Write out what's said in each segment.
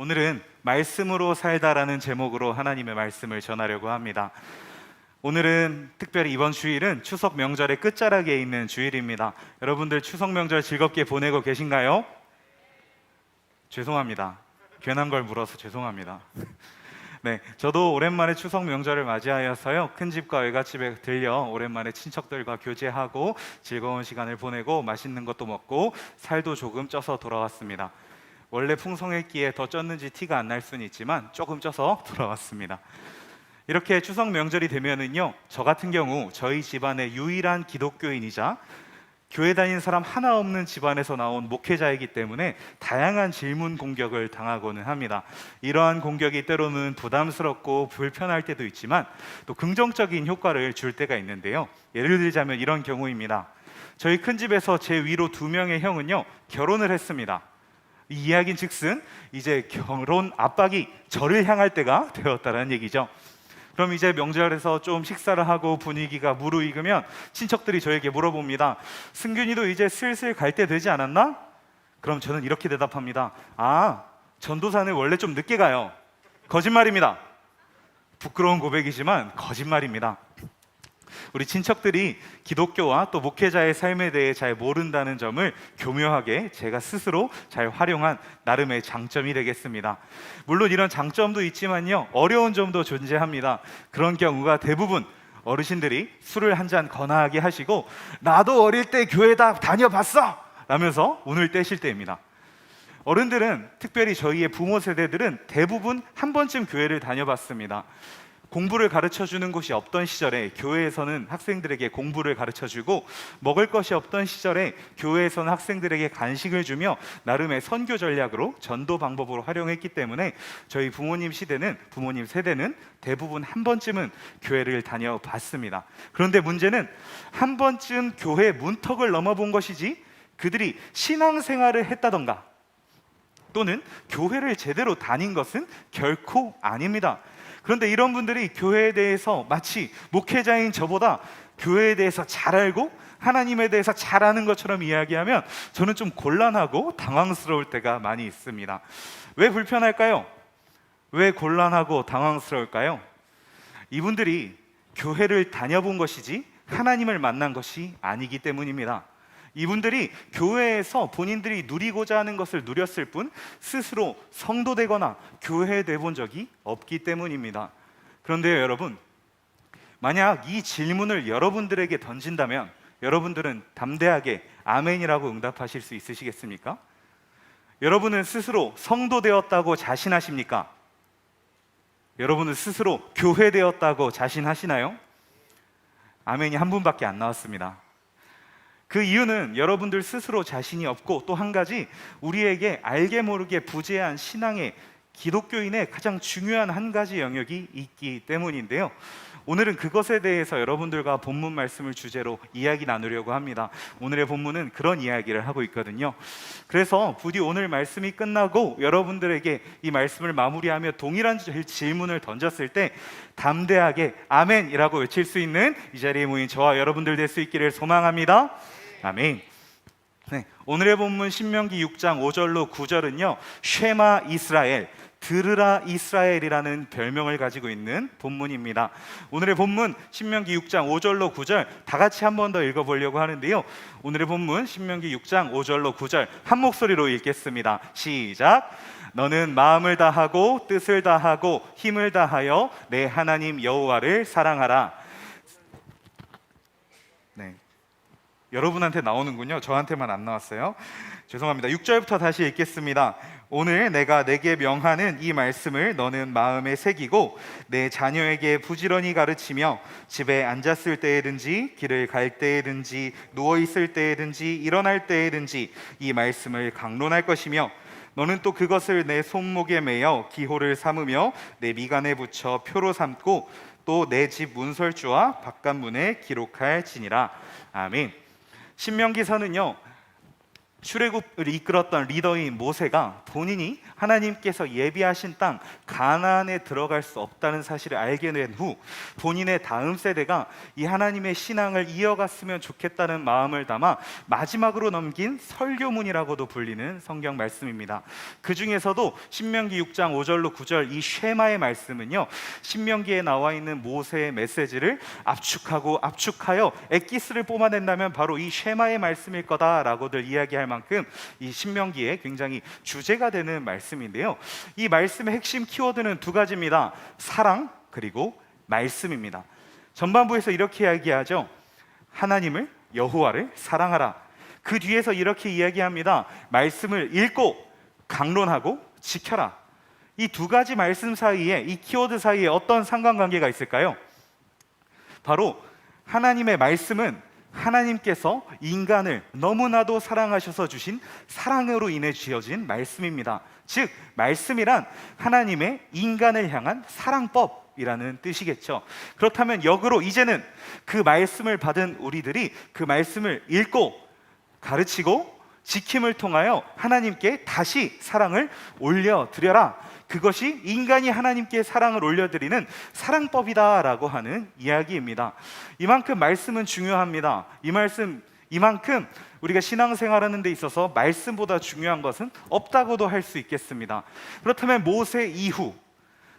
오늘은 말씀으로 살다라는 제목으로 하나님의 말씀을 전하려고 합니다. 오늘은 특별히 이번 주일은 추석 명절의 끝자락에 있는 주일입니다. 여러분들 추석 명절 즐겁게 보내고 계신가요? 죄송합니다. 괜한 걸 물어서 죄송합니다. 네, 저도 오랜만에 추석 명절을 맞이하여서요, 큰 집과 외갓집에 들려 오랜만에 친척들과 교제하고 즐거운 시간을 보내고 맛있는 것도 먹고 살도 조금 쪄서 돌아왔습니다. 원래 풍성했기에 더 쪘는지 티가 안 날 수는 있지만 조금 쪄서 돌아왔습니다. 이렇게 추석 명절이 되면은요, 저 같은 경우 저희 집안의 유일한 기독교인이자 교회 다니는 사람 하나 없는 집안에서 나온 목회자이기 때문에 다양한 질문 공격을 당하고는 합니다. 이러한 공격이 때로는 부담스럽고 불편할 때도 있지만 또 긍정적인 효과를 줄 때가 있는데요, 예를 들자면 이런 경우입니다. 저희 큰 집에서 제 위로 2명의 형은요, 결혼을 했습니다. 이 이야기인 즉슨 이제 결혼 압박이 저를 향할 때가 되었다는 얘기죠. 그럼 이제 명절에서 좀 식사를 하고 분위기가 무르익으면 친척들이 저에게 물어봅니다. 승균이도 이제 슬슬 갈 때 되지 않았나? 그럼 저는 이렇게 대답합니다. 전도사는 원래 좀 늦게 가요. 거짓말입니다. 부끄러운 고백이지만 거짓말입니다. 우리 친척들이 기독교와 또 목회자의 삶에 대해 잘 모른다는 점을 교묘하게 제가 스스로 잘 활용한 나름의 장점이 되겠습니다. 물론 이런 장점도 있지만요, 어려운 점도 존재합니다. 그런 경우가 대부분 어르신들이 술을 한 잔 거나하게 하시고 나도 어릴 때 교회 다 다녀봤어! 라면서 운을 떼실 때입니다. 어른들은, 특별히 저희의 부모 세대들은 대부분 한 번쯤 교회를 다녀봤습니다. 공부를 가르쳐주는 곳이 없던 시절에 교회에서는 학생들에게 공부를 가르쳐주고, 먹을 것이 없던 시절에 교회에서는 학생들에게 간식을 주며 나름의 선교 전략으로 전도 방법으로 활용했기 때문에 저희 부모님 세대는 대부분 한 번쯤은 교회를 다녀봤습니다. 그런데 문제는 한 번쯤 교회 문턱을 넘어본 것이지 그들이 신앙생활을 했다던가 또는 교회를 제대로 다닌 것은 결코 아닙니다. 그런데 이런 분들이 교회에 대해서 마치 목회자인 저보다 교회에 대해서 잘 알고 하나님에 대해서 잘 아는 것처럼 이야기하면 저는 좀 곤란하고 당황스러울 때가 많이 있습니다. 왜 불편할까요? 왜 곤란하고 당황스러울까요? 이분들이 교회를 다녀본 것이지 하나님을 만난 것이 아니기 때문입니다. 이분들이 교회에서 본인들이 누리고자 하는 것을 누렸을 뿐 스스로 성도되거나 교회돼 본 적이 없기 때문입니다. 그런데요, 여러분, 만약 이 질문을 여러분들에게 던진다면 여러분들은 담대하게 아멘이라고 응답하실 수 있으시겠습니까? 여러분은 스스로 성도되었다고 자신하십니까? 여러분은 스스로 교회되었다고 자신하시나요? 아멘이 한 분밖에 안 나왔습니다. 그 이유는 여러분들 스스로 자신이 없고, 또 한 가지, 우리에게 알게 모르게 부재한 신앙의 기독교인의 가장 중요한 한 가지 영역이 있기 때문인데요, 오늘은 그것에 대해서 여러분들과 본문 말씀을 주제로 이야기 나누려고 합니다. 오늘의 본문은 그런 이야기를 하고 있거든요. 그래서 부디 오늘 말씀이 끝나고 여러분들에게 이 말씀을 마무리하며 동일한 질문을 던졌을 때 담대하게 아멘이라고 외칠 수 있는 이 자리에 모인 저와 여러분들 될 수 있기를 소망합니다. 아멘. 네, 오늘의 본문 신명기 6장 5절로 9절은요 쉐마 이스라엘, 들으라 이스라엘이라는 별명을 가지고 있는 본문입니다. 오늘의 본문 신명기 6장 5절로 9절 다 같이 한 번 더 읽어보려고 하는데요, 오늘의 본문 신명기 6장 5절로 9절 한 목소리로 읽겠습니다. 시작. 너는 마음을 다하고 뜻을 다하고 힘을 다하여 내 하나님 여호와를 사랑하라. 네, 여러분한테 나오는군요. 저한테만 안 나왔어요. 죄송합니다. 6절부터 다시 읽겠습니다. 오늘 내가 내게 명하는 이 말씀을 너는 마음에 새기고 내 자녀에게 부지런히 가르치며 집에 앉았을 때에든지 길을 갈 때에든지 누워있을 때에든지 일어날 때에든지 이 말씀을 강론할 것이며, 너는 또 그것을 내 손목에 매어 기호를 삼으며 내 미간에 붙여 표로 삼고 또 내 집 문설주와 바깥문에 기록할지니라. 아멘. 신명기서는요 출애굽을 이끌었던 리더인 모세가 본인이 하나님께서 예비하신 땅 가나안에 들어갈 수 없다는 사실을 알게 된 후 본인의 다음 세대가 이 하나님의 신앙을 이어갔으면 좋겠다는 마음을 담아 마지막으로 넘긴 설교문이라고도 불리는 성경 말씀입니다. 그 중에서도 신명기 6장 5절로 9절 이 쉐마의 말씀은요, 신명기에 나와 있는 모세의 메시지를 압축하여 엑기스를 뽑아낸다면 바로 이 쉐마의 말씀일 거다라고들 이야기할 만큼 이 신명기에 굉장히 주제가 되는 말씀인데요, 이 말씀의 핵심 키워드는 두 가지입니다. 사랑 그리고 말씀입니다. 전반부에서 이렇게 이야기하죠. 하나님을, 여호와를 사랑하라. 그 뒤에서 이렇게 이야기합니다. 말씀을 읽고 강론하고 지켜라. 이 두 가지 말씀 사이에, 이 키워드 사이에 어떤 상관관계가 있을까요? 바로 하나님의 말씀은 하나님께서 인간을 너무나도 사랑하셔서 주신 사랑으로 인해 지어진 말씀입니다. 즉 말씀이란 하나님의 인간을 향한 사랑법이라는 뜻이겠죠. 그렇다면 역으로 이제는 그 말씀을 받은 우리들이 그 말씀을 읽고 가르치고 지킴을 통하여 하나님께 다시 사랑을 올려드려라. 그것이 인간이 하나님께 사랑을 올려드리는 사랑법이다라고 하는 이야기입니다. 이만큼 말씀은 중요합니다. 이만큼 우리가 신앙생활하는 데 있어서 말씀보다 중요한 것은 없다고도 할 수 있겠습니다. 그렇다면 모세 이후,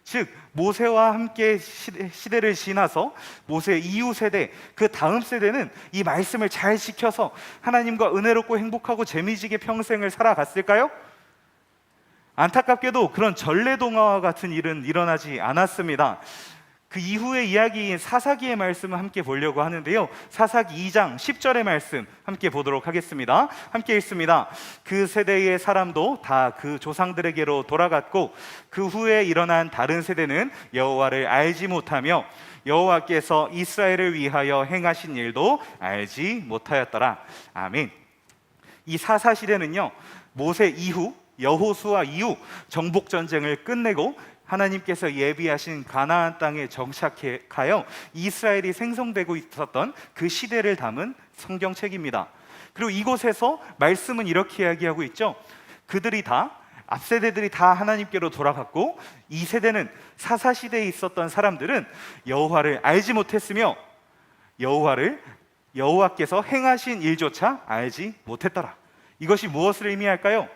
즉 모세와 함께 시대를 지나서 모세 이후 세대, 그 다음 세대는 이 말씀을 잘 지켜서 하나님과 은혜롭고 행복하고 재미지게 평생을 살아갔을까요? 안타깝게도 그런 전래동화와 같은 일은 일어나지 않았습니다. 그 이후의 이야기인 사사기의 말씀을 함께 보려고 하는데요, 사사기 2장 10절의 말씀 함께 보도록 하겠습니다. 함께 읽습니다. 그 세대의 사람도 다 그 조상들에게로 돌아갔고 그 후에 일어난 다른 세대는 여호와를 알지 못하며 여호와께서 이스라엘을 위하여 행하신 일도 알지 못하였더라. 아멘. 이 사사시대는요, 모세 이후, 여호수아 이후 정복 전쟁을 끝내고 하나님께서 예비하신 가나안 땅에 정착하여 이스라엘이 생성되고 있었던 그 시대를 담은 성경책입니다. 그리고 이곳에서 말씀은 이렇게 이야기하고 있죠. 그들이 다, 앞세대들이 다 하나님께로 돌아갔고 이 세대는 사사시대에 있었던 사람들은 여호와를 알지 못했으며 여호와께서 행하신 일조차 알지 못했더라. 이것이 무엇을 의미할까요?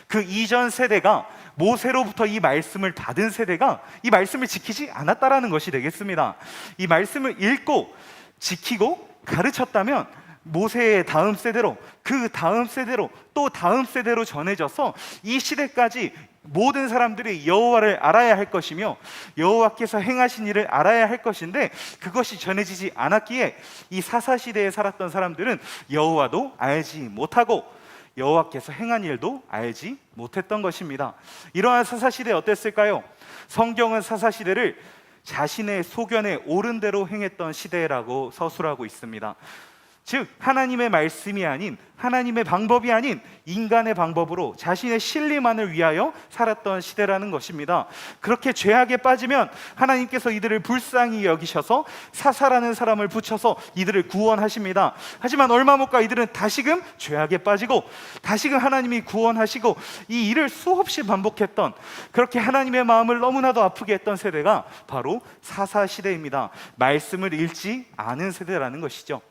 그 이전 세대가, 모세로부터 이 말씀을 받은 세대가 이 말씀을 지키지 않았다라는 것이 되겠습니다. 이 말씀을 읽고 지키고 가르쳤다면 모세의 다음 세대로, 그 다음 세대로, 또 다음 세대로 전해져서 이 시대까지 모든 사람들이 여호와를 알아야 할 것이며 여호와께서 행하신 일을 알아야 할 것인데 그것이 전해지지 않았기에 이 사사시대에 살았던 사람들은 여호와도 알지 못하고 여호와께서 행한 일도 알지 못했던 것입니다. 이러한 사사시대 어땠을까요? 성경은 사사시대를 자신의 소견에 옳은 대로 행했던 시대라고 서술하고 있습니다. 즉 하나님의 말씀이 아닌, 하나님의 방법이 아닌 인간의 방법으로 자신의 신리만을 위하여 살았던 시대라는 것입니다. 그렇게 죄악에 빠지면 하나님께서 이들을 불쌍히 여기셔서 사사라는 사람을 붙여서 이들을 구원하십니다. 하지만 얼마 못 가 이들은 다시금 죄악에 빠지고 다시금 하나님이 구원하시고 이 일을 수없이 반복했던, 그렇게 하나님의 마음을 너무나도 아프게 했던 세대가 바로 사사시대입니다. 말씀을 읽지 않은 세대라는 것이죠.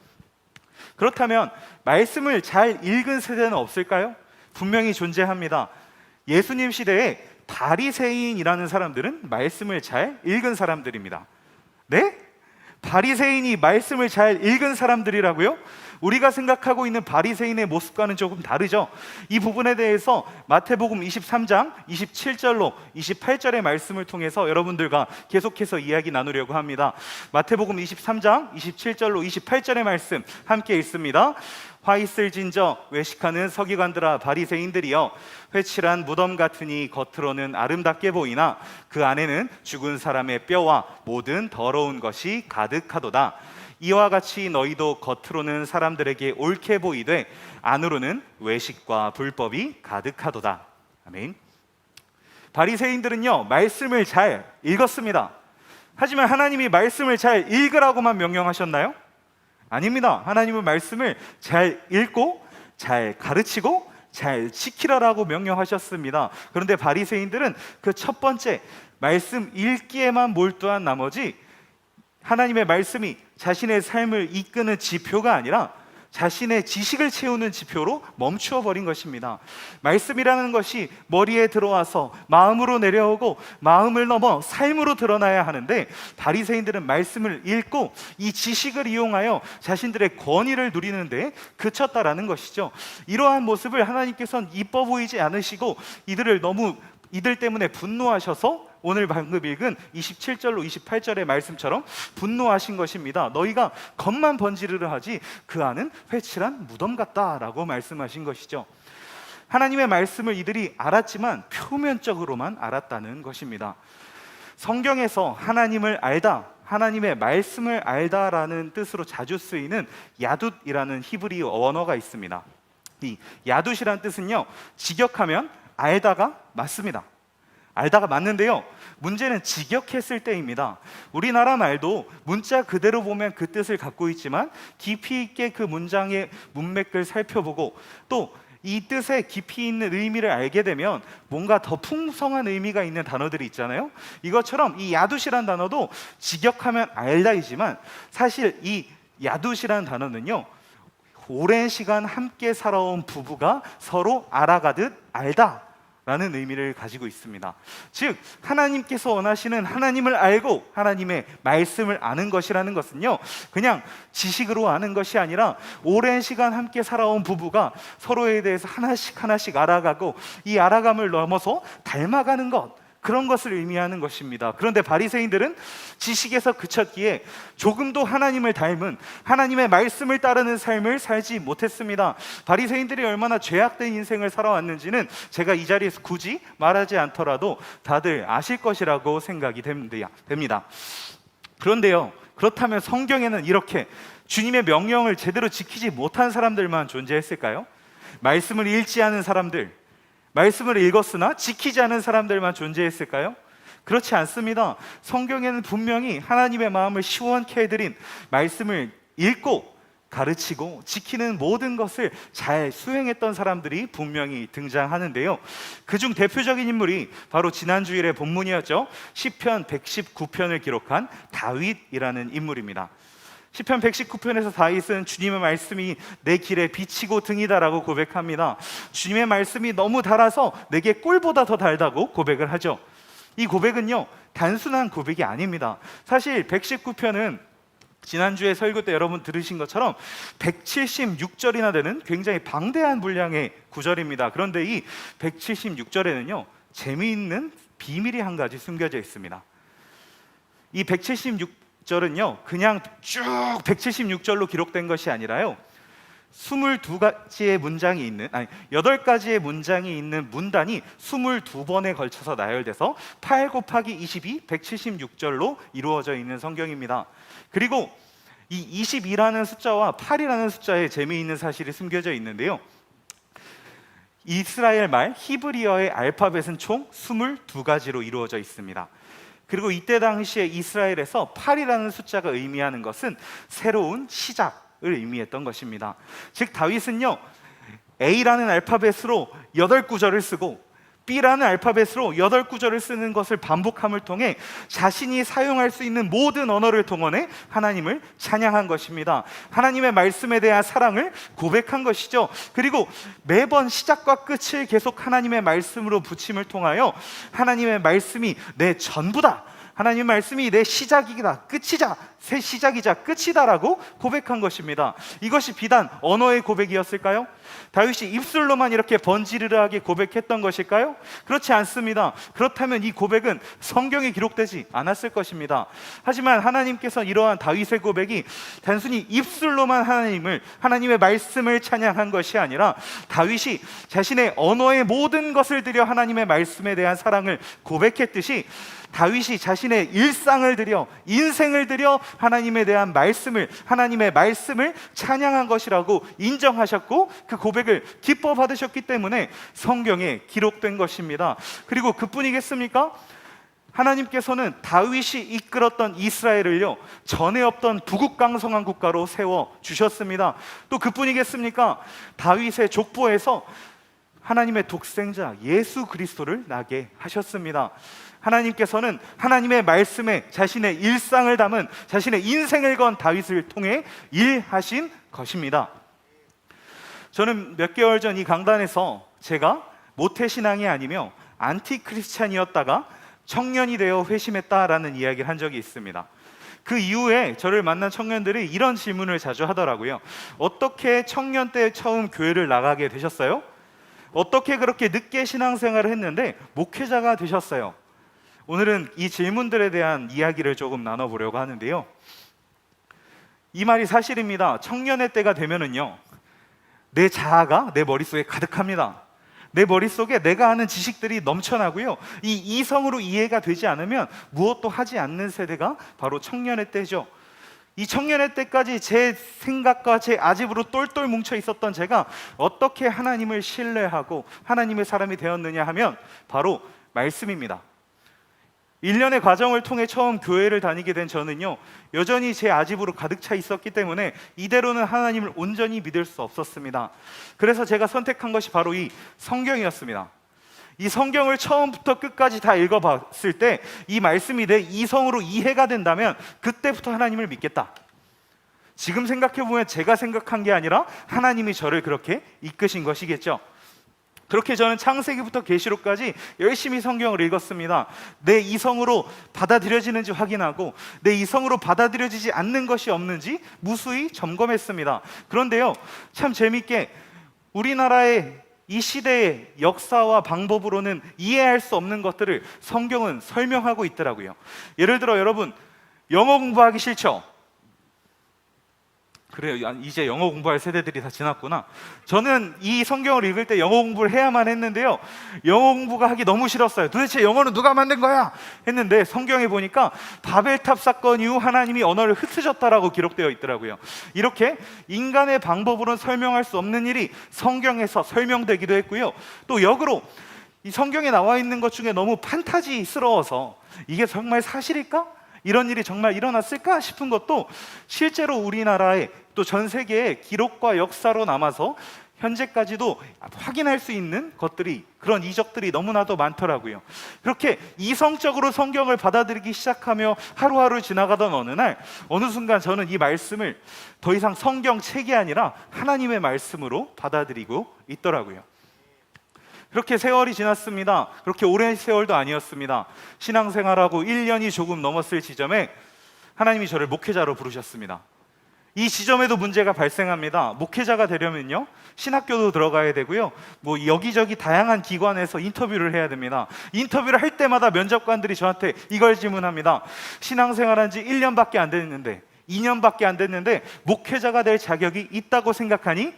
그렇다면 말씀을 잘 읽은 세대는 없을까요? 분명히 존재합니다. 예수님 시대에 바리새인이라는 사람들은 말씀을 잘 읽은 사람들입니다. 네? 바리새인이 말씀을 잘 읽은 사람들이라고요? 우리가 생각하고 있는 바리새인의 모습과는 조금 다르죠. 이 부분에 대해서 마태복음 23장 27절로 28절의 말씀을 통해서 여러분들과 계속해서 이야기 나누려고 합니다. 마태복음 23장 27절로 28절의 말씀 함께 읽습니다. 화 있을 진저 외식하는 서기관들아 바리새인들이여, 회칠한 무덤 같으니 겉으로는 아름답게 보이나 그 안에는 죽은 사람의 뼈와 모든 더러운 것이 가득하도다. 이와 같이 너희도 겉으로는 사람들에게 옳게 보이되 안으로는 외식과 불법이 가득하도다. 아멘. 바리새인들은요, 말씀을 잘 읽었습니다. 하지만 하나님이 말씀을 잘 읽으라고만 명령하셨나요? 아닙니다. 하나님은 말씀을 잘 읽고 잘 가르치고 잘 지키라라고 명령하셨습니다. 그런데 바리새인들은 그 첫 번째 말씀 읽기에만 몰두한 나머지 하나님의 말씀이 자신의 삶을 이끄는 지표가 아니라 자신의 지식을 채우는 지표로 멈추어 버린 것입니다. 말씀이라는 것이 머리에 들어와서 마음으로 내려오고 마음을 넘어 삶으로 드러나야 하는데, 바리새인들은 말씀을 읽고 이 지식을 이용하여 자신들의 권위를 누리는데 그쳤다라는 것이죠. 이러한 모습을 하나님께서는 이뻐 보이지 않으시고 이들 때문에 분노하셔서 오늘 방금 읽은 27절로 28절의 말씀처럼 분노하신 것입니다. 너희가 겉만 번지르르 하지 그 안은 회칠한 무덤 같다라고 말씀하신 것이죠. 하나님의 말씀을 이들이 알았지만 표면적으로만 알았다는 것입니다. 성경에서 하나님을 알다, 하나님의 말씀을 알다라는 뜻으로 자주 쓰이는 야둣이라는 히브리 언어가 있습니다. 이 야둣이라는 뜻은요, 직역하면 알다가 맞습니다. 알다가 맞는데요, 문제는 직역했을 때입니다. 우리나라 말도 문자 그대로 보면 그 뜻을 갖고 있지만 깊이 있게 그 문장의 문맥을 살펴보고 또 이 뜻의 깊이 있는 의미를 알게 되면 뭔가 더 풍성한 의미가 있는 단어들이 있잖아요. 이것처럼 이 야둣이라는 단어도 직역하면 알다이지만 사실 이 야둣이라는 단어는요, 오랜 시간 함께 살아온 부부가 서로 알아가듯 알다 라는 의미를 가지고 있습니다. 즉 하나님께서 원하시는 하나님을 알고 하나님의 말씀을 아는 것이라는 것은요, 그냥 지식으로 아는 것이 아니라 오랜 시간 함께 살아온 부부가 서로에 대해서 하나씩 알아가고 이 알아감을 넘어서 닮아가는 것, 그런 것을 의미하는 것입니다. 그런데 바리새인들은 지식에서 그쳤기에 조금도 하나님을 닮은 하나님의 말씀을 따르는 삶을 살지 못했습니다. 바리새인들이 얼마나 죄악된 인생을 살아왔는지는 제가 이 자리에서 굳이 말하지 않더라도 다들 아실 것이라고 생각이 됩니다. 그런데요, 그렇다면 성경에는 이렇게 주님의 명령을 제대로 지키지 못한 사람들만 존재했을까요? 말씀을 읽지 않은 사람들, 말씀을 읽었으나 지키지 않은 사람들만 존재했을까요? 그렇지 않습니다. 성경에는 분명히 하나님의 마음을 시원케 해드린 말씀을 읽고 가르치고 지키는 모든 것을 잘 수행했던 사람들이 분명히 등장하는데요, 그중 대표적인 인물이 바로 지난 주일의 본문이었죠. 시편 119편을 기록한 다윗이라는 인물입니다. 시편 119편에서 다윗은 주님의 말씀이 내 길에 빛이고 등이다라고 고백합니다. 주님의 말씀이 너무 달아서 내게 꿀보다 더 달다고 고백을 하죠. 이 고백은요, 단순한 고백이 아닙니다. 사실 119편은 지난주에 설교 때 여러분 들으신 것처럼 176절이나 되는 굉장히 방대한 분량의 구절입니다. 그런데 이 176절에는요, 재미있는 비밀이 한 가지 숨겨져 있습니다. 이 176절은요, 그냥 쭉 176절로 기록된 것이 아니라요, 22가지의 문장이 있는, 8가지의 문장이 있는 문단이 22번에 걸쳐서 나열돼서 8 곱하기 22, 176절로 이루어져 있는 성경입니다. 그리고 이 22라는 숫자와 8이라는 숫자에 재미있는 사실이 숨겨져 있는데요, 이스라엘 말 히브리어의 알파벳은 총 22가지로 이루어져 있습니다. 그리고 이때 당시에 이스라엘에서 8이라는 숫자가 의미하는 것은 새로운 시작을 의미했던 것입니다. 즉 다윗은요, A라는 알파벳으로 8구절을 쓰고 B라는 알파벳으로 8구절을 쓰는 것을 반복함을 통해 자신이 사용할 수 있는 모든 언어를 동원해 하나님을 찬양한 것입니다. 하나님의 말씀에 대한 사랑을 고백한 것이죠. 그리고 매번 시작과 끝을 계속 하나님의 말씀으로 붙임을 통하여 하나님의 말씀이 내 전부다, 하나님의 말씀이 내 시작이다, 끝이자, 새 시작이자 끝이다라고 고백한 것입니다. 이것이 비단 언어의 고백이었을까요? 다윗이 입술로만 이렇게 번지르르하게 고백했던 것일까요? 그렇지 않습니다. 그렇다면 이 고백은 성경에 기록되지 않았을 것입니다. 하지만 하나님께서 이러한 다윗의 고백이 단순히 입술로만 하나님의 말씀을 찬양한 것이 아니라 다윗이 자신의 언어의 모든 것을 들여 하나님의 말씀에 대한 사랑을 고백했듯이 다윗이 자신의 일상을 들여, 인생을 들여 하나님에 대한 하나님의 말씀을 찬양한 것이라고 인정하셨고 그 고백을 기뻐 받으셨기 때문에 성경에 기록된 것입니다. 그리고 그뿐이겠습니까? 하나님께서는 다윗이 이끌었던 이스라엘을요, 전에 없던 부국강성한 국가로 세워주셨습니다. 또 그뿐이겠습니까? 다윗의 족보에서 하나님의 독생자 예수 그리스도를 나게 하셨습니다. 하나님께서는 하나님의 말씀에 자신의 일상을 담은, 자신의 인생을 건 다윗을 통해 일하신 것입니다. 저는 몇 개월 전 이 강단에서 제가 모태신앙이 아니며 안티크리스찬이었다가 청년이 되어 회심했다라는 이야기를 한 적이 있습니다. 그 이후에 저를 만난 청년들이 이런 질문을 자주 하더라고요. 어떻게 청년 때 처음 교회를 나가게 되셨어요? 어떻게 그렇게 늦게 신앙생활을 했는데 목회자가 되셨어요? 오늘은 이 질문들에 대한 이야기를 조금 나눠보려고 하는데요. 이 말이 사실입니다. 청년의 때가 되면은요, 내 자아가 내 머릿속에 가득합니다. 내 머릿속에 내가 아는 지식들이 넘쳐나고요, 이 이성으로 이해가 되지 않으면 무엇도 하지 않는 세대가 바로 청년의 때죠. 이 청년의 때까지 제 생각과 제 아집으로 똘똘 뭉쳐 있었던 제가 어떻게 하나님을 신뢰하고 하나님의 사람이 되었느냐 하면 바로 말씀입니다. 1년의 과정을 통해 처음 교회를 다니게 된 저는요, 여전히 제 아집으로 가득 차 있었기 때문에 이대로는 하나님을 온전히 믿을 수 없었습니다. 그래서 제가 선택한 것이 바로 이 성경이었습니다. 이 성경을 처음부터 끝까지 다 읽어봤을 때 이 말씀이 내 이성으로 이해가 된다면 그때부터 하나님을 믿겠다. 지금 생각해보면 제가 생각한 게 아니라 하나님이 저를 그렇게 이끄신 것이겠죠. 그렇게 저는 창세기부터 계시록까지 열심히 성경을 읽었습니다. 내 이성으로 받아들여지는지 확인하고 내 이성으로 받아들여지지 않는 것이 없는지 무수히 점검했습니다. 그런데요, 참 재밌게 우리나라의 이 시대의 역사와 방법으로는 이해할 수 없는 것들을 성경은 설명하고 있더라고요. 예를 들어 여러분, 영어 공부하기 싫죠? 그래요, 이제 영어 공부할 세대들이 다 지났구나. 저는 이 성경을 읽을 때 영어 공부를 해야만 했는데요, 영어 공부가 하기 너무 싫었어요. 도대체 영어는 누가 만든 거야? 했는데 성경에 보니까 바벨탑 사건 이후 하나님이 언어를 흩으셨다라고 기록되어 있더라고요. 이렇게 인간의 방법으로는 설명할 수 없는 일이 성경에서 설명되기도 했고요, 또 역으로 이 성경에 나와 있는 것 중에 너무 판타지스러워서 이게 정말 사실일까? 이런 일이 정말 일어났을까 싶은 것도 실제로 우리나라에 또 전 세계의 기록과 역사로 남아서 현재까지도 확인할 수 있는 것들이, 그런 이적들이 너무나도 많더라고요. 그렇게 이성적으로 성경을 받아들이기 시작하며 하루하루 지나가던 어느 날, 어느 순간 저는 이 말씀을 더 이상 성경책이 아니라 하나님의 말씀으로 받아들이고 있더라고요. 그렇게 세월이 지났습니다. 그렇게 오랜 세월도 아니었습니다. 신앙생활하고 1년이 조금 넘었을 지점에 하나님이 저를 목회자로 부르셨습니다. 이 지점에도 문제가 발생합니다. 목회자가 되려면요, 신학교도 들어가야 되고요, 뭐 여기저기 다양한 기관에서 인터뷰를 해야 됩니다. 인터뷰를 할 때마다 면접관들이 저한테 이걸 질문합니다. 신앙생활한 지 1년밖에 안 됐는데, 2년밖에 안 됐는데 목회자가 될 자격이 있다고 생각하니?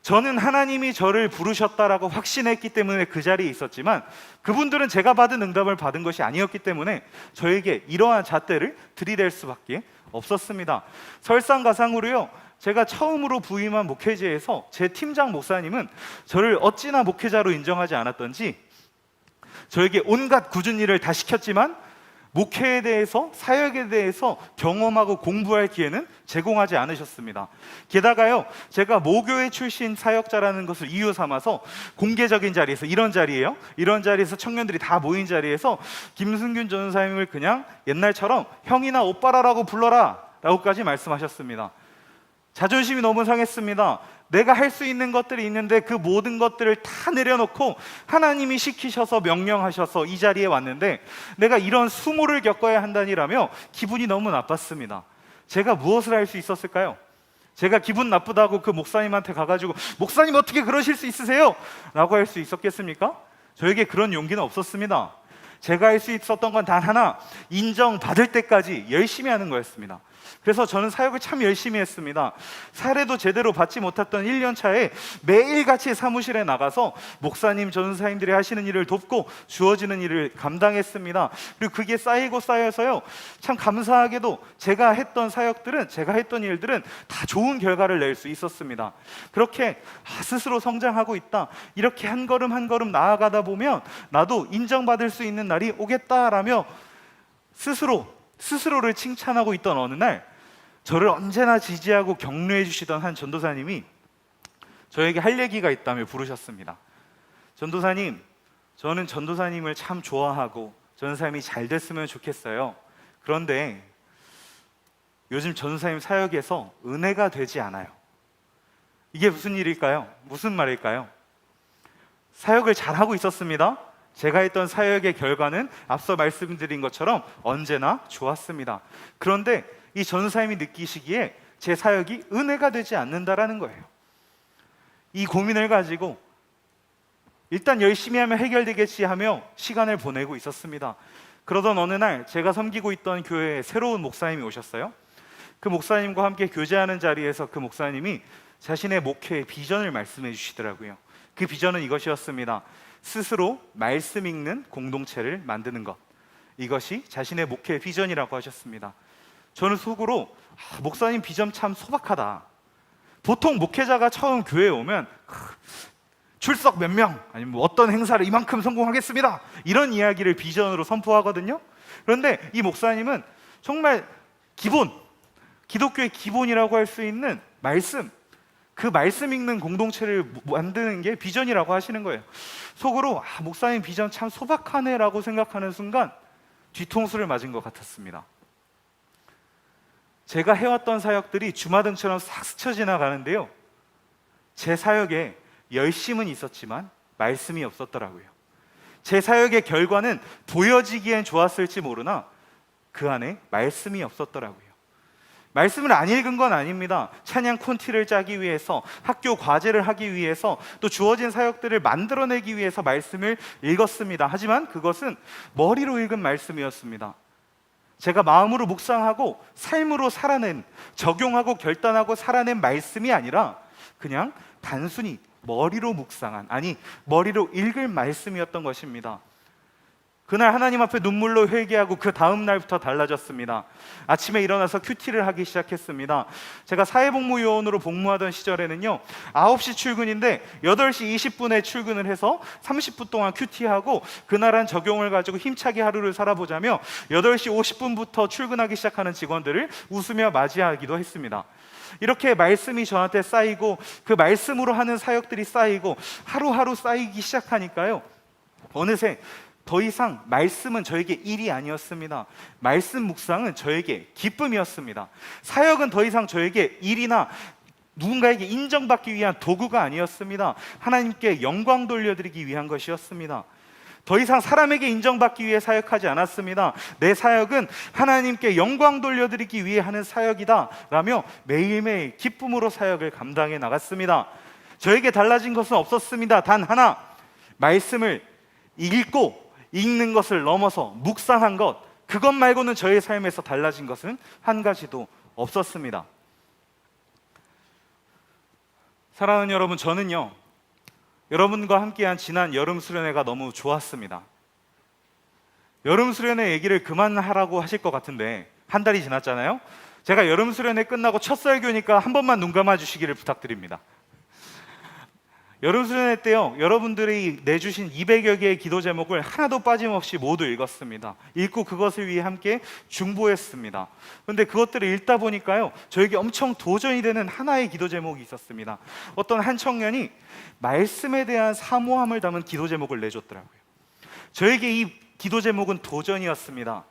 저는 하나님이 저를 부르셨다라고 확신했기 때문에 그 자리에 있었지만 그분들은 제가 받은 응답을 받은 것이 아니었기 때문에 저에게 이러한 잣대를 들이댈 수밖에 없었습니다. 설상가상으로요, 제가 처음으로 부임한 목회제에서 제 팀장 목사님은 저를 어찌나 목회자로 인정하지 않았던지 저에게 온갖 굳은 일을 다 시켰지만 목회에 대해서, 사역에 대해서 경험하고 공부할 기회는 제공하지 않으셨습니다. 게다가요, 제가 모교회 출신 사역자라는 것을 이유 삼아서 공개적인 자리에서, 이런 자리예요, 이런 자리에서 청년들이 다 모인 자리에서 김승균 전사님을 그냥 옛날처럼 형이나 오빠라고 불러라 라고까지 말씀하셨습니다. 자존심이 너무 상했습니다. 내가 할 수 있는 것들이 있는데 그 모든 것들을 다 내려놓고 하나님이 시키셔서 명령하셔서 이 자리에 왔는데 내가 이런 수모를 겪어야 한다니라며 기분이 너무 나빴습니다. 제가 무엇을 할 수 있었을까요? 제가 기분 나쁘다고 그 목사님한테 가가지고 목사님 어떻게 그러실 수 있으세요? 라고 할 수 있었겠습니까? 저에게 그런 용기는 없었습니다. 제가 할 수 있었던 건 단 하나, 인정받을 때까지 열심히 하는 거였습니다. 그래서 저는 사역을 참 열심히 했습니다. 사례도 제대로 받지 못했던 1년 차에 매일같이 사무실에 나가서 목사님, 전사님들이 하시는 일을 돕고 주어지는 일을 감당했습니다. 그리고 그게 쌓이고 쌓여서요, 참 감사하게도 제가 했던 사역들은, 제가 했던 일들은 다 좋은 결과를 낼 수 있었습니다. 그렇게 스스로 성장하고 있다, 이렇게 한 걸음 한 걸음 나아가다 보면 나도 인정받을 수 있는 날이 오겠다라며 스스로를 칭찬하고 있던 어느 날, 저를 언제나 지지하고 격려해 주시던 한 전도사님이 저에게 할 얘기가 있다며 부르셨습니다. 전도사님, 저는 전도사님을 참 좋아하고 전도사님이 잘 됐으면 좋겠어요. 그런데 요즘 전도사님 사역에서 은혜가 되지 않아요. 이게 무슨 일일까요? 무슨 말일까요? 사역을 잘하고 있었습니다. 제가 했던 사역의 결과는 앞서 말씀드린 것처럼 언제나 좋았습니다. 그런데 이 전도사님이 느끼시기에 제 사역이 은혜가 되지 않는다라는 거예요. 이 고민을 가지고 일단 열심히 하면 해결되겠지 하며 시간을 보내고 있었습니다. 그러던 어느 날 제가 섬기고 있던 교회에 새로운 목사님이 오셨어요. 그 목사님과 함께 교제하는 자리에서 그 목사님이 자신의 목회의 비전을 말씀해 주시더라고요. 그 비전은 이것이었습니다. 스스로 말씀 읽는 공동체를 만드는 것, 이것이 자신의 목회의 비전이라고 하셨습니다. 저는 속으로 목사님 비전 참 소박하다. 보통 목회자가 처음 교회에 오면 출석 몇 명, 아니면 어떤 행사를 이만큼 성공하겠습니다, 이런 이야기를 비전으로 선포하거든요. 그런데 이 목사님은 정말 기본, 기독교의 기본이라고 할 수 있는 말씀, 그 말씀 읽는 공동체를 만드는 게 비전이라고 하시는 거예요. 속으로 목사님 비전 참 소박하네라고 생각하는 순간 뒤통수를 맞은 것 같았습니다. 제가 해왔던 사역들이 주마등처럼 싹 스쳐 지나가는데요, 제 사역에 열심은 있었지만 말씀이 없었더라고요. 제 사역의 결과는 보여지기엔 좋았을지 모르나 그 안에 말씀이 없었더라고요. 말씀을 안 읽은 건 아닙니다. 찬양 콘티를 짜기 위해서, 학교 과제를 하기 위해서, 또 주어진 사역들을 만들어내기 위해서 말씀을 읽었습니다. 하지만 그것은 머리로 읽은 말씀이었습니다. 제가 마음으로 묵상하고 삶으로 살아낸, 적용하고 결단하고 살아낸 말씀이 아니라 그냥 단순히 머리로 묵상한, 아니 머리로 읽을 말씀이었던 것입니다. 그날 하나님 앞에 눈물로 회개하고 그 다음 날부터 달라졌습니다. 아침에 일어나서 큐티를 하기 시작했습니다. 제가 사회복무요원으로 복무하던 시절에는요, 9시 출근인데 8시 20분에 출근을 해서 30분 동안 큐티하고 그날한 적용을 가지고 힘차게 하루를 살아보자며 8시 50분부터 출근하기 시작하는 직원들을 웃으며 맞이하기도 했습니다. 이렇게 말씀이 저한테 쌓이고 그 말씀으로 하는 사역들이 쌓이고 하루하루 쌓이기 시작하니까요, 어느새 더 이상 말씀은 저에게 일이 아니었습니다. 말씀 묵상은 저에게 기쁨이었습니다. 사역은 더 이상 저에게 일이나 누군가에게 인정받기 위한 도구가 아니었습니다. 하나님께 영광 돌려드리기 위한 것이었습니다. 더 이상 사람에게 인정받기 위해 사역하지 않았습니다. 내 사역은 하나님께 영광 돌려드리기 위해 하는 사역이다 라며 매일매일 기쁨으로 사역을 감당해 나갔습니다. 저에게 달라진 것은 없었습니다. 단 하나, 말씀을 읽고 읽는 것을 넘어서 묵상한 것, 그것 말고는 저의 삶에서 달라진 것은 한 가지도 없었습니다. 사랑하는 여러분, 저는요, 여러분과 함께한 지난 여름 수련회가 너무 좋았습니다. 여름 수련회 얘기를 그만하라고 하실 것 같은데 한 달이 지났잖아요. 제가 여름 수련회 끝나고 첫 설교니까 한 번만 눈 감아 주시기를 부탁드립니다. 여름 수련회 때요, 여러분들이 내주신 200여 개의 기도 제목을 하나도 빠짐없이 모두 읽었습니다. 읽고 그것을 위해 함께 중보했습니다. 그런데 그것들을 읽다 보니까요, 저에게 엄청 도전이 되는 하나의 기도 제목이 있었습니다. 어떤 한 청년이 말씀에 대한 사모함을 담은 기도 제목을 내줬더라고요. 저에게 이 기도 제목은 도전이었습니다.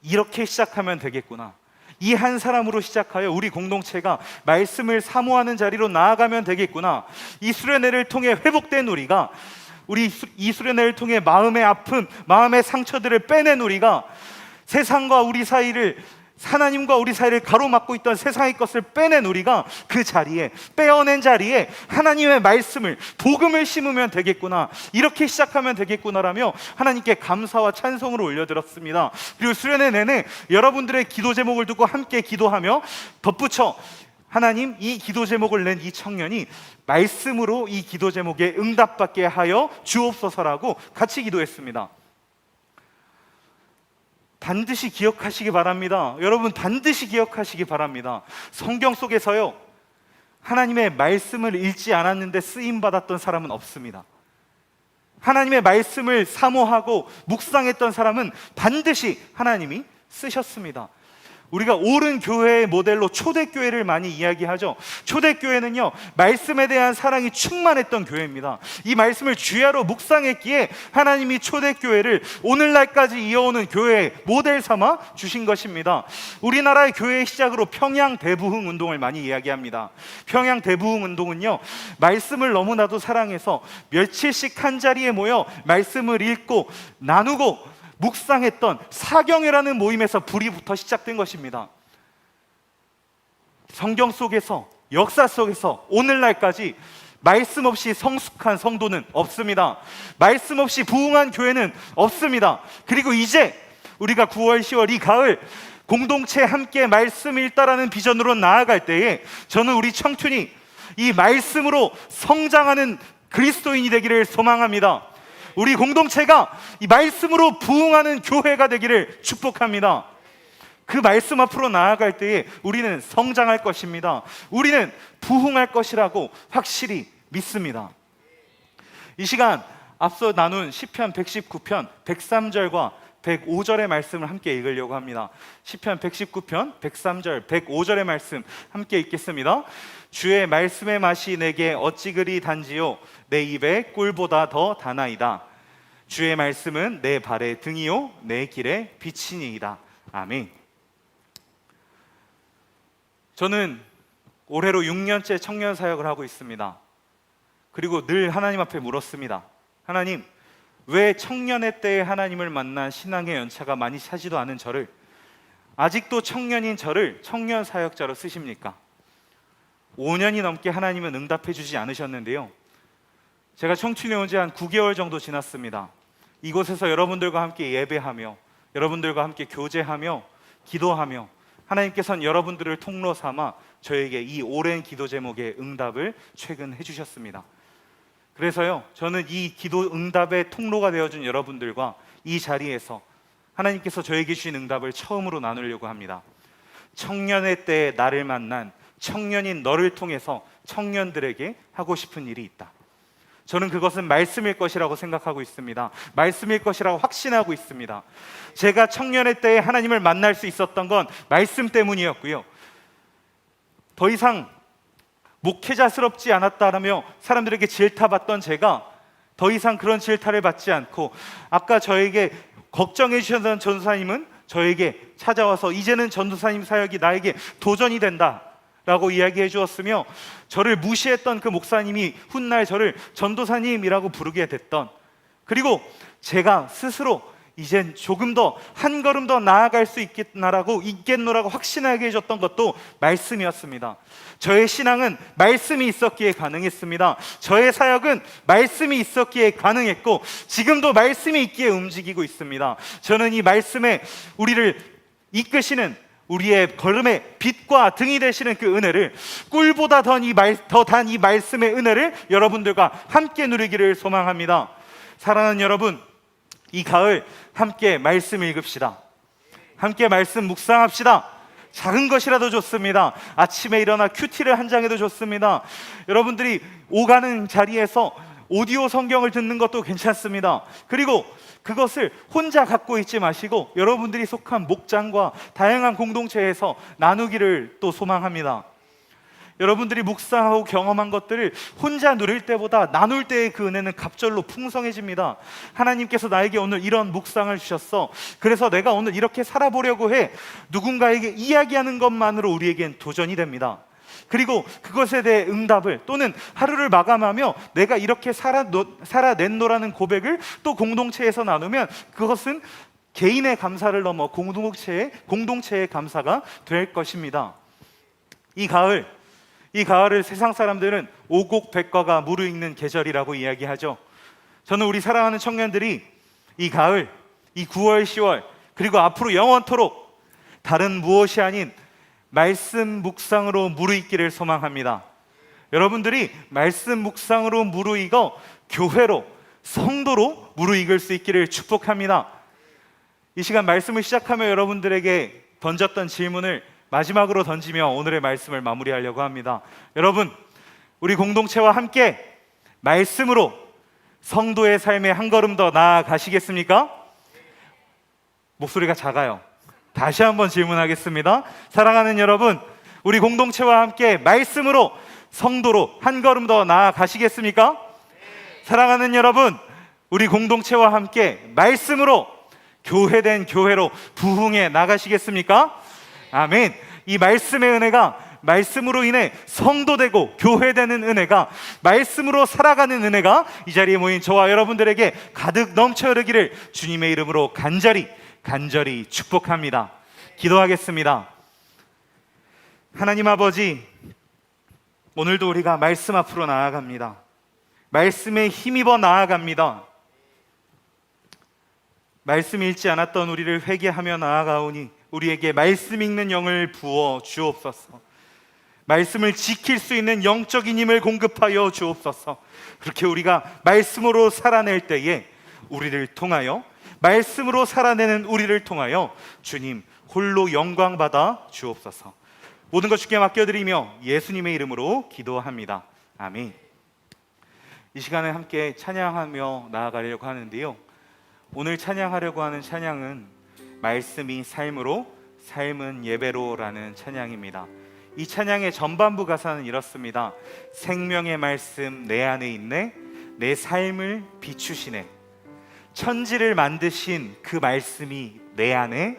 이렇게 시작하면 되겠구나. 이 한 사람으로 시작하여 우리 공동체가 말씀을 사모하는 자리로 나아가면 되겠구나. 이 수련회를 통해 회복된 우리가, 이 수련회를 통해 마음의 아픔, 마음의 상처들을 빼낸 우리가, 세상과 우리 사이를, 하나님과 우리 사이를 가로막고 있던 세상의 것을 빼낸 우리가 그 자리에, 빼어낸 자리에 하나님의 말씀을, 복음을 심으면 되겠구나, 이렇게 시작하면 되겠구나라며 하나님께 감사와 찬송을 올려드렸습니다. 그리고 수련회 내내 여러분들의 기도 제목을 두고 함께 기도하며 덧붙여, 하나님, 이 기도 제목을 낸 이 청년이 말씀으로 이 기도 제목에 응답받게 하여 주옵소서라고 같이 기도했습니다. 반드시 기억하시기 바랍니다. 여러분, 반드시 기억하시기 바랍니다. 성경 속에서요, 하나님의 말씀을 읽지 않았는데 쓰임받았던 사람은 없습니다. 하나님의 말씀을 사모하고 묵상했던 사람은 반드시 하나님이 쓰셨습니다. 우리가 옳은 교회의 모델로 초대교회를 많이 이야기하죠. 초대교회는요, 말씀에 대한 사랑이 충만했던 교회입니다. 이 말씀을 주야로 묵상했기에 하나님이 초대교회를 오늘날까지 이어오는 교회의 모델 삼아 주신 것입니다. 우리나라의 교회의 시작으로 평양 대부흥 운동을 많이 이야기합니다. 평양 대부흥 운동은요, 말씀을 너무나도 사랑해서 며칠씩 한 자리에 모여 말씀을 읽고 나누고 묵상했던 사경회라는 모임에서 불이 붙어 시작된 것입니다. 성경 속에서, 역사 속에서 오늘날까지 말씀 없이 성숙한 성도는 없습니다. 말씀 없이 부흥한 교회는 없습니다. 그리고 이제 우리가 9월, 10월 이 가을 공동체 함께 말씀 읽다라는 비전으로 나아갈 때에 저는 우리 청춘이 이 말씀으로 성장하는 그리스도인이 되기를 소망합니다. 우리 공동체가 이 말씀으로 부흥하는 교회가 되기를 축복합니다. 그 말씀 앞으로 나아갈 때에 우리는 성장할 것입니다. 우리는 부흥할 것이라고 확실히 믿습니다. 이 시간 앞서 나눈 시편 119편 103절과 105절의 말씀을 함께 읽으려고 합니다. 시편 119편 103절 105절의 말씀 함께 읽겠습니다. 주의 말씀의 맛이 내게 어찌 그리 단지요 내 입에 꿀보다 더 다나이다. 주의 말씀은 내 발의 등이요 내 길의 빛이니이다. 아멘. 저는 올해로 6년째 청년 사역을 하고 있습니다. 그리고 늘 하나님 앞에 물었습니다. 하나님, 왜 청년의 때에 하나님을 만난 신앙의 연차가 많이 차지도 않은 저를, 아직도 청년인 저를 청년 사역자로 쓰십니까? 5년이 넘게 하나님은 응답해 주지 않으셨는데요, 제가 청춘에 온 지 한 9개월 정도 지났습니다. 이곳에서 여러분들과 함께 예배하며 여러분들과 함께 교제하며 기도하며 하나님께서는 여러분들을 통로 삼아 저에게 이 오랜 기도 제목의 응답을 최근 해주셨습니다. 그래서요, 저는 이 기도 응답의 통로가 되어준 여러분들과 이 자리에서 하나님께서 저에게 주신 응답을 처음으로 나누려고 합니다. 청년의 때에 나를 만난 청년인 너를 통해서 청년들에게 하고 싶은 일이 있다. 저는 그것은 말씀일 것이라고 생각하고 있습니다. 말씀일 것이라고 확신하고 있습니다. 제가 청년의 때에 하나님을 만날 수 있었던 건 말씀 때문이었고요, 더 이상 목회자스럽지 않았다라며 사람들에게 질타받던 제가 더 이상 그런 질타를 받지 않고, 아까 저에게 걱정해 주셨던 전도사님은 저에게 찾아와서 이제는 전도사님 사역이 나에게 도전이 된다 라고 이야기해 주었으며, 저를 무시했던 그 목사님이 훗날 저를 전도사님이라고 부르게 됐던, 그리고 제가 스스로 이젠 조금 더 한 걸음 더 나아갈 수 있겠노라고 확신하게 해줬던 것도 말씀이었습니다. 저의 신앙은 말씀이 있었기에 가능했습니다. 저의 사역은 말씀이 있었기에 가능했고 지금도 말씀이 있기에 움직이고 있습니다. 저는 이 말씀에 우리를 이끄시는, 우리의 걸음의 빛과 등이 되시는 그 은혜를, 꿀보다 더 단 이 말씀의 은혜를 여러분들과 함께 누리기를 소망합니다. 사랑하는 여러분, 이 가을 함께 말씀 읽읍시다. 함께 말씀 묵상합시다. 작은 것이라도 좋습니다. 아침에 일어나 큐티를 한 장해도 좋습니다. 여러분들이 오가는 자리에서 오디오 성경을 듣는 것도 괜찮습니다. 그리고 그것을 혼자 갖고 있지 마시고 여러분들이 속한 목장과 다양한 공동체에서 나누기를 또 소망합니다. 여러분들이 묵상하고 경험한 것들을 혼자 누릴 때보다 나눌 때의 그 은혜는 갑절로 풍성해집니다. 하나님께서 나에게 오늘 이런 묵상을 주셨어, 그래서 내가 오늘 이렇게 살아보려고 해, 누군가에게 이야기하는 것만으로 우리에겐 도전이 됩니다. 그리고 그것에 대해 응답을, 또는 하루를 마감하며 내가 이렇게 살아냈노라는 고백을 또 공동체에서 나누면 그것은 개인의 감사를 넘어 공동체의 감사가 될 것입니다. 이 가을을 세상 사람들은 오곡백과가 무르익는 계절이라고 이야기하죠. 저는 우리 사랑하는 청년들이 이 가을, 이 9월, 10월, 그리고 앞으로 영원토록 다른 무엇이 아닌 말씀 묵상으로 무르익기를 소망합니다. 여러분들이 말씀 묵상으로 무르익어 교회로, 성도로 무르익을 수 있기를 축복합니다. 이 시간 말씀을 시작하며 여러분들에게 던졌던 질문을 마지막으로 던지며 오늘의 말씀을 마무리하려고 합니다. 여러분, 우리 공동체와 함께 말씀으로 성도의 삶에 한 걸음 더 나아가시겠습니까? 목소리가 작아요. 다시 한번 질문하겠습니다. 사랑하는 여러분, 우리 공동체와 함께 말씀으로 성도로 한 걸음 더 나아가시겠습니까? 사랑하는 여러분, 우리 공동체와 함께 말씀으로 교회된 교회로 부흥해 나가시겠습니까? 아멘. 이 말씀의 은혜가, 말씀으로 인해 성도되고 교회되는 은혜가, 말씀으로 살아가는 은혜가 이 자리에 모인 저와 여러분들에게 가득 넘쳐 흐르기를 주님의 이름으로 간절히 축복합니다. 기도하겠습니다. 하나님 아버지, 오늘도 우리가 말씀 앞으로 나아갑니다. 말씀에 힘입어 나아갑니다. 말씀 읽지 않았던 우리를 회개하며 나아가오니 우리에게 말씀 읽는 영을 부어 주옵소서. 말씀을 지킬 수 있는 영적인 힘을 공급하여 주옵소서. 그렇게 우리가 말씀으로 살아낼 때에 우리를 통하여, 말씀으로 살아내는 우리를 통하여 주님 홀로 영광 받아 주옵소서. 모든 것 주께 맡겨드리며 예수님의 이름으로 기도합니다. 아멘. 이 시간에 함께 찬양하며 나아가려고 하는데요, 오늘 찬양하려고 하는 찬양은 말씀이 삶으로, 삶은 예배로라는 찬양입니다. 이 찬양의 전반부 가사는 이렇습니다. 생명의 말씀 내 안에 있네, 내 삶을 비추시네. 천지를 만드신 그 말씀이 내 안에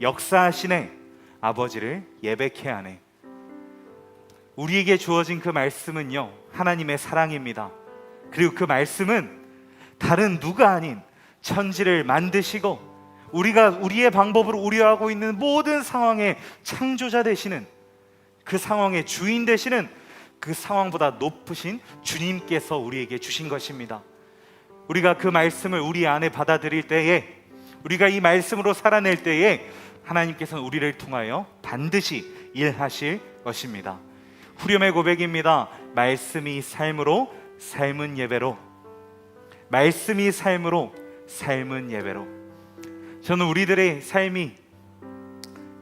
역사하시네. 아버지를 예배케 하네. 우리에게 주어진 그 말씀은요, 하나님의 사랑입니다. 그리고 그 말씀은 다른 누가 아닌 천지를 만드시고 우리가 우리의 방법으로 우려하고 있는 모든 상황의 창조자 되시는, 그 상황의 주인 되시는, 그 상황보다 높으신 주님께서 우리에게 주신 것입니다. 우리가 그 말씀을 우리 안에 받아들일 때에, 우리가 이 말씀으로 살아낼 때에 하나님께서는 우리를 통하여 반드시 일하실 것입니다. 후렴의 고백입니다. 말씀이 삶으로, 삶은 예배로. 말씀이 삶으로, 삶은 예배로. 저는 우리들의 삶이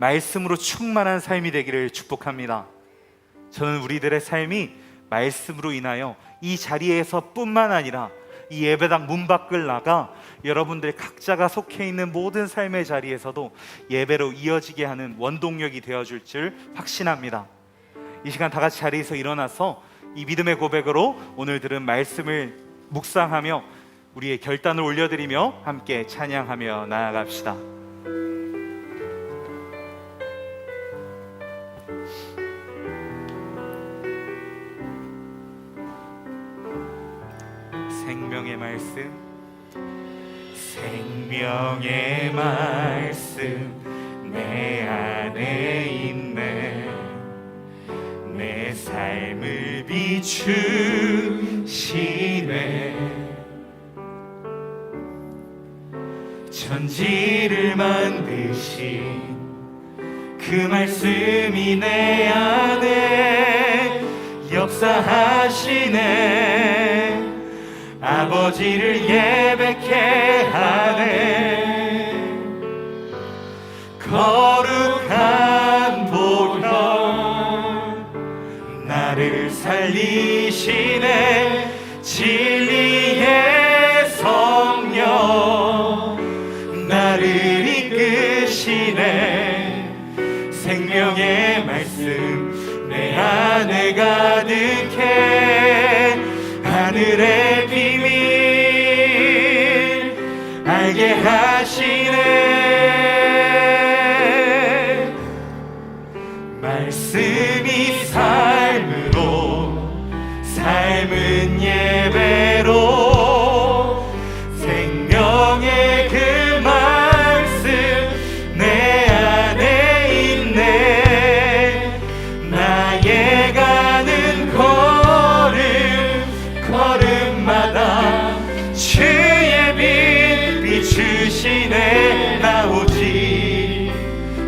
말씀으로 충만한 삶이 되기를 축복합니다. 저는 우리들의 삶이 말씀으로 인하여 이 자리에서 뿐만 아니라 이 예배당 문 밖을 나가 여러분들 각자가 속해 있는 모든 삶의 자리에서도 예배로 이어지게 하는 원동력이 되어줄 줄 확신합니다. 이 시간 다 같이 자리에서 일어나서 이 믿음의 고백으로 오늘 들은 말씀을 묵상하며 우리의 결단을 올려드리며 함께 찬양하며 나아갑시다. 생명의 말씀, 생명의 말씀 내 안에 있네. 내 삶을 비추시네. 천지를 만드신 그 말씀이 내 안에 역사하시네. 아버지를 예배케 하네. 거룩한 보혈 나를 살리시네. 진리의 성령 나를 이끄시네. 생명의 말씀 내 안에 가득해. 하늘의 비밀 알게 하시네. 말씀이 삶으로, 삶은 예배로. 생명의 그 말씀 내 안에 있네. 나의 가는 걸음마다 주의 빛 비추시네. 나 오직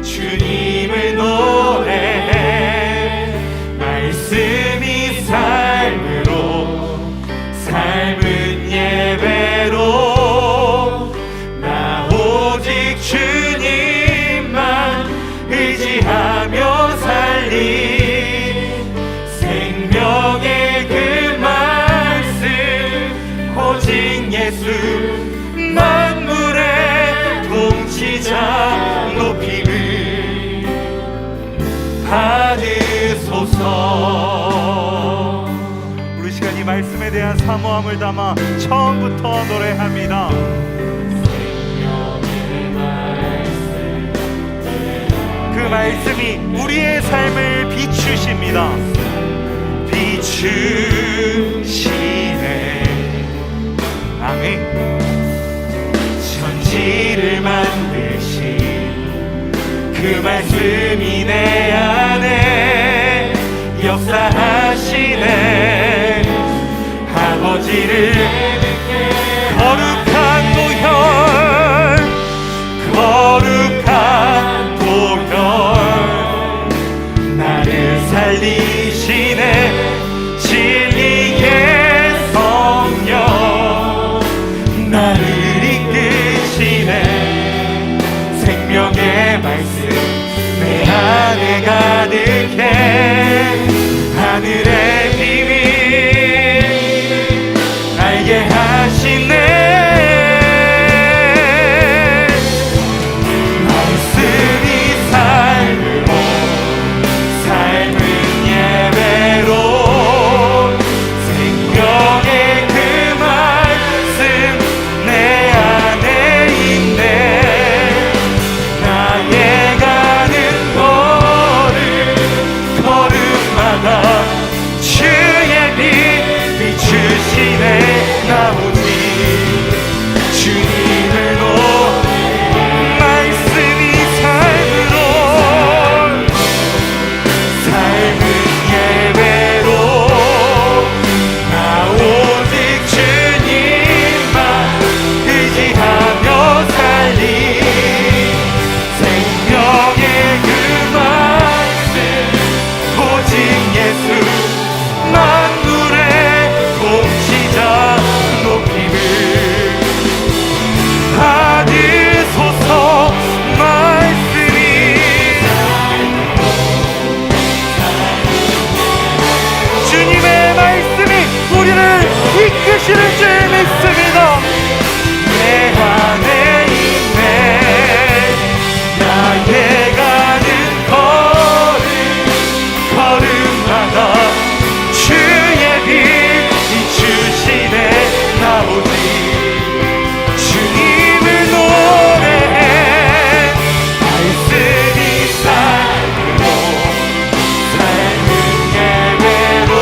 주님을 노래해. 말씀이 삶으로, 삶은 예배로. 나 오직 주님만 의지하며 살리. 생명의 그 오직 예수 만물의 통치자 높임을 말씀에 대한 사모함을 담아 처음부터 노래합니다. 그 말씀이 우리의 삶을 비추십니다. 비추시네. 아멘. 천지를 만드신 그 말씀이 내 안에 역사하시네. 아버지를 거룩한 보혈, 거룩한 보혈, 나를 살리시네. 진리의 성령, 나를 이끄시네. 생명의 말씀 내 안에 가득해. 하늘의 비밀 알게 하시네. 말씀이 삶으로, 삶은 예배로, 생명의 그 말씀 내 안에 있네. 나의 가는 걸음 걸음마다 주의 빛 비추시네. 나 오직 주님을 노래. 말씀이 삶으로, 삶은 예배로, 나 오직 주님만 의지하며 살리. 생명의 그 말씀 오직 예수, 만물의 통치자 높임을 받으소서. 말씀이 주님의 말씀이 우리를 이끄시는 줄 믿습니다. 내 안에 있네. 나의 가는 걸음 걸음마다 주의 빛 비추시네. 나 오직 주님을 노래해. 말씀이 삶으로, 삶은 예배로,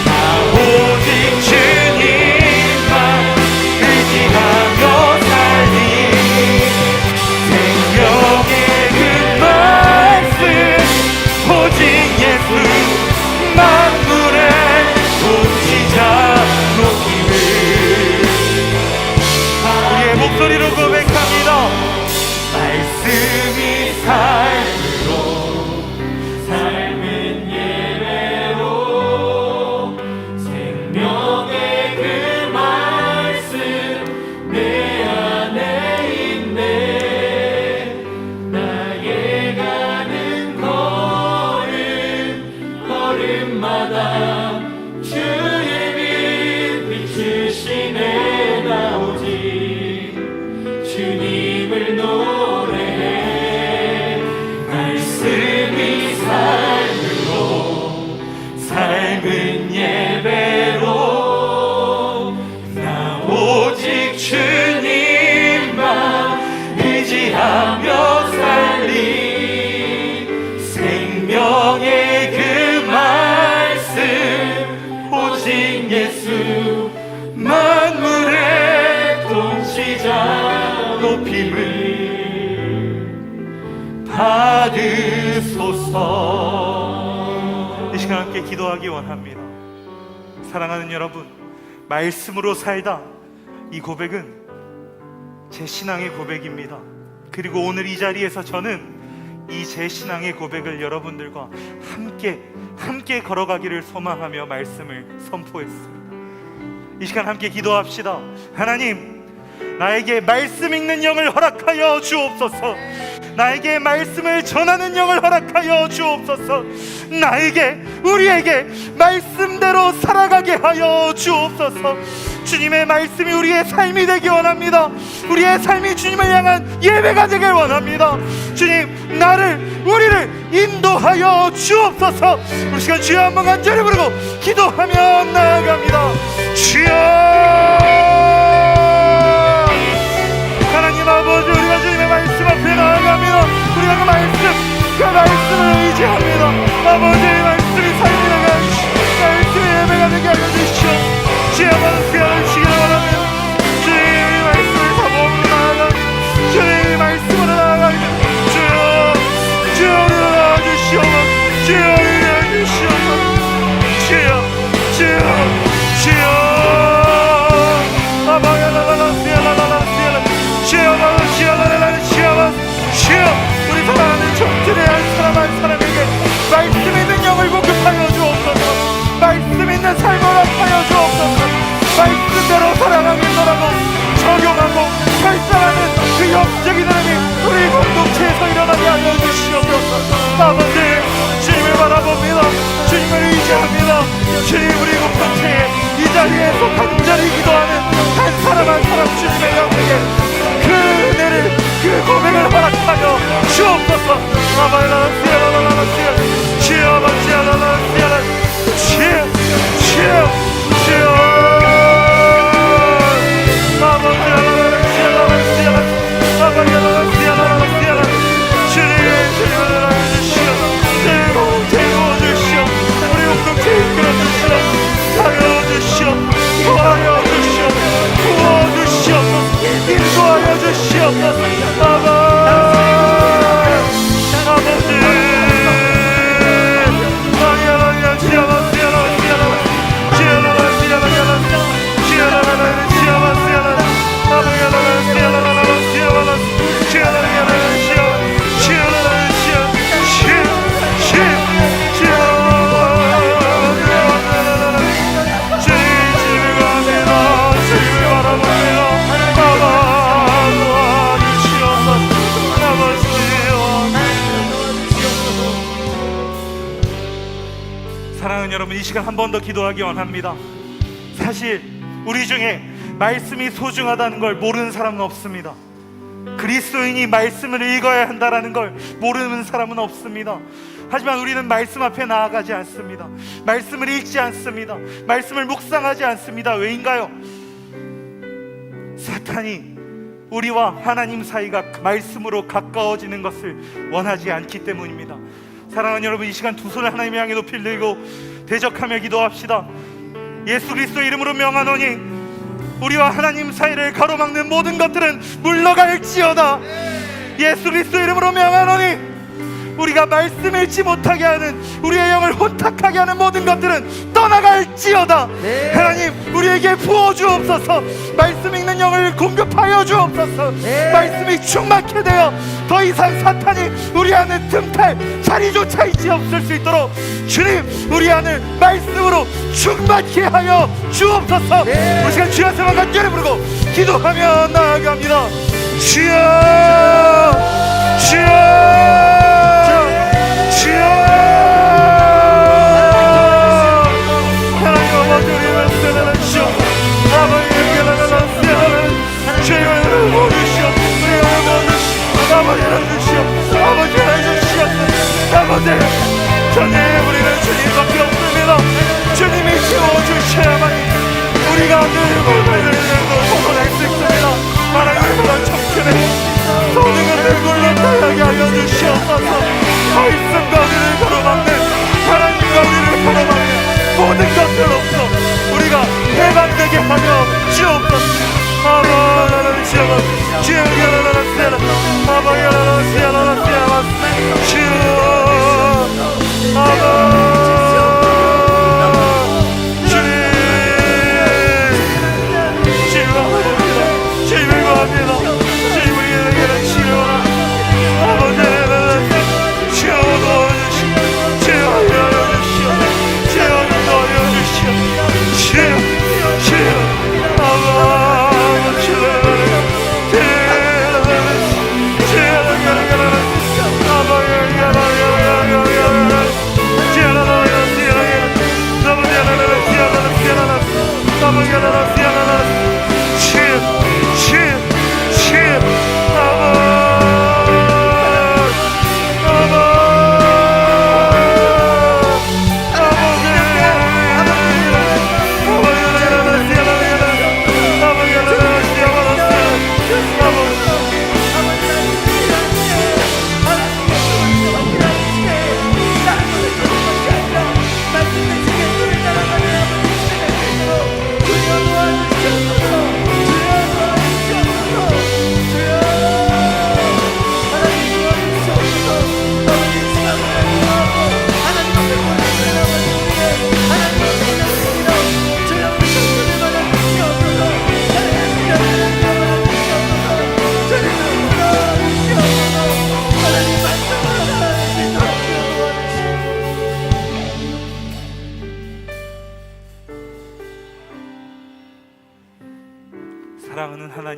나 오직 주님만 의지하며 살리. 생명의 그 말씀 오직 예수, 만물의 통치자 높임을. 우리의 목소리로 고백합니다. 말씀이 삶으로, 삶은 예배로, 생명의 그 말씀 내 안에 있네. 나의 가는 걸음 걸음마다 주의 빛 비추시네. 나 오직 주님을 노래해. 말씀이 삶으로, 삶은 예배로, 나 오직 주님만 의지하며 살리. 생명의 그 말씀 오직 예수, 만물의 통치자 높임을 받으소서. 이 시간 함께 기도하기 원합니다. 사랑하는 여러분, 말씀으로 살다, 이 고백은 제 신앙의 고백입니다. 그리고 오늘 이 자리에서 저는 이 제 신앙의 고백을 여러분들과 함께 걸어가기를 소망하며 말씀을 선포했습니다. 이 시간 함께 기도합시다. 하나님, 나에게 말씀 읽는 영을 허락하여 주옵소서. 나에게 말씀을 전하는 영을 허락하여 주옵소서. 우리에게 말씀대로 살아가게 하여 주옵소서. 주님의 말씀이 우리의 삶이 되기 원합니다. 우리의 삶이 주님을 향한 예배가 되길 원합니다. 주님, 우리를 인도하여 주옵소서. 우리 시간 주여 한번 간절히 부르고 기도하며 나아갑니다. 주여, 하나님 아버지, 우리가 주님의 말씀 앞에 나아갑니다. 우리가 그 말씀을 의지합니다. 아버지의 말씀이 삶이 되게 하시고 말씀이 예배가 되게 하여 주시오. 주여, 말씀을 주시기를 원합니다. 주님의 말씀을 사모함으로 나아갑니다. 주님의 말씀으로 나아갑니다. 주여 우리를 나아주시옵소서. 주여 우리를 나아주시옵소서. 주여 주여, 우리 사랑하는 종들의 한 사람 한 사람에게 말씀 있는 영을 공급하여 주옵소서. 말씀 있는 삶을 허락하여 주옵소서. 말씀대로 살아가겠노라고 적용하고 결정하는 그 영적인 흐름이 우리 공동체에서 일어나게 하여 주시옵소서. 아버지, 주님을 바라봅니다. 주님을 의지합니다. 주님, 우리 공동체에 이 자리에서 간절히 기도하는 한 사람 한 사람 주님의 영에게 그 은혜를, 그 고백을 허락하여 주옵소서. 인도하여 사랑하는 여러분, 이 시간 한 번 더 기도하기 원합니다. 사실 우리 중에 말씀이 소중하다는 걸 모르는 사람은 없습니다. 그리스도인이 말씀을 읽어야 한다는 걸 모르는 사람은 없습니다. 하지만 우리는 말씀 앞에 나아가지 않습니다. 말씀을 읽지 않습니다. 말씀을 묵상하지 않습니다. 왜인가요? 사탄이 우리와 하나님 사이가 말씀으로 가까워지는 것을 원하지 않기 때문입니다. 사랑하는 여러분, 이 시간 두 손을 하나님 향해 높이 들고 대적하며 기도합시다. 예수 그리스도 이름으로 명하노니 우리와 하나님 사이를 가로막는 모든 것들은 물러갈지어다. 예수 그리스도 이름으로 명하노니 우리가 말씀 읽지 못하게 하는, 우리의 영을 혼탁하게 하는 모든 것들은 떠나갈지어다. 하나님, 우리에게 부어주옵소서. 말씀 읽는 영을 공급하여 주옵소서. 말씀이 충만케 되어 더 이상 사탄이 우리 안에 틈탈 자리조차 있지 없을 수 있도록 주님, 우리 안을 말씀으로 충만케 하여 주옵소서. 우리 시간 주여 세번 간절히 부르고 기도하며 나아갑니다. 주여, 주여, 아버지, 전에 우리는 주님밖에 없습니다. 주님이 채워주셔야만 우리가 늘고 벗어날 수 있습니다. 하나님의 그런 청춘에 소중한 얼굴로 타하게 하여 주시옵소서. 말씀과 우리를 가로막는, 하나님과 우리를 가로막는 모든 것들로부터 우리가 해방되게 하여 주옵소서. 주여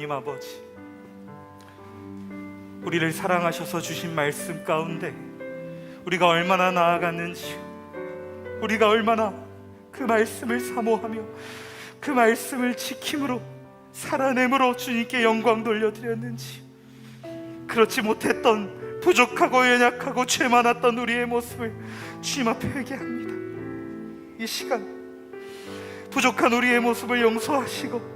하나님 아버지, 우리를 사랑하셔서 주신 말씀 가운데 우리가 얼마나 나아갔는지, 우리가 얼마나 그 말씀을 사모하며 그 말씀을 지킴으로 살아냄으로 주님께 영광 돌려드렸는지, 그렇지 못했던 부족하고 연약하고 죄 많았던 우리의 모습을 주님 앞에 회개합니다. 이 시간 부족한 우리의 모습을 용서하시고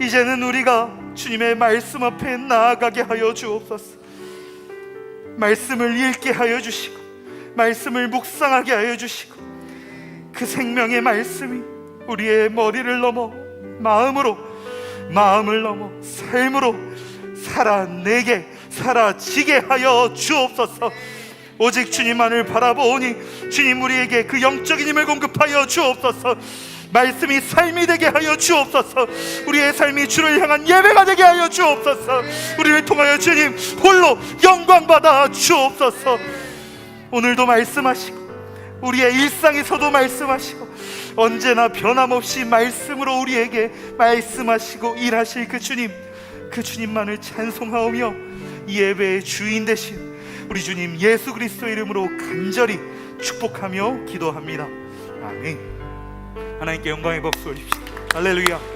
이제는 우리가 주님의 말씀 앞에 나아가게 하여 주옵소서. 말씀을 읽게 하여 주시고 말씀을 묵상하게 하여 주시고 그 생명의 말씀이 우리의 머리를 넘어 마음을 넘어 삶으로 살아내게 사라지게 하여 주옵소서. 오직 주님만을 바라보니 주님 우리에게 그 영적인 힘을 공급하여 주옵소서. 말씀이 삶이 되게 하여 주옵소서. 우리의 삶이 주를 향한 예배가 되게 하여 주옵소서. 우리를 통하여 주님 홀로 영광 받아 주옵소서. 오늘도 말씀하시고 우리의 일상에서도 말씀하시고 언제나 변함없이 말씀으로 우리에게 말씀하시고 일하실 그 주님만을 찬송하오며 이 예배의 주인 되신 우리 주님 예수 그리스도의 이름으로 간절히 축복하며 기도합니다. 아멘. 하나님께 영광의 박수 올립시다. 할렐루야.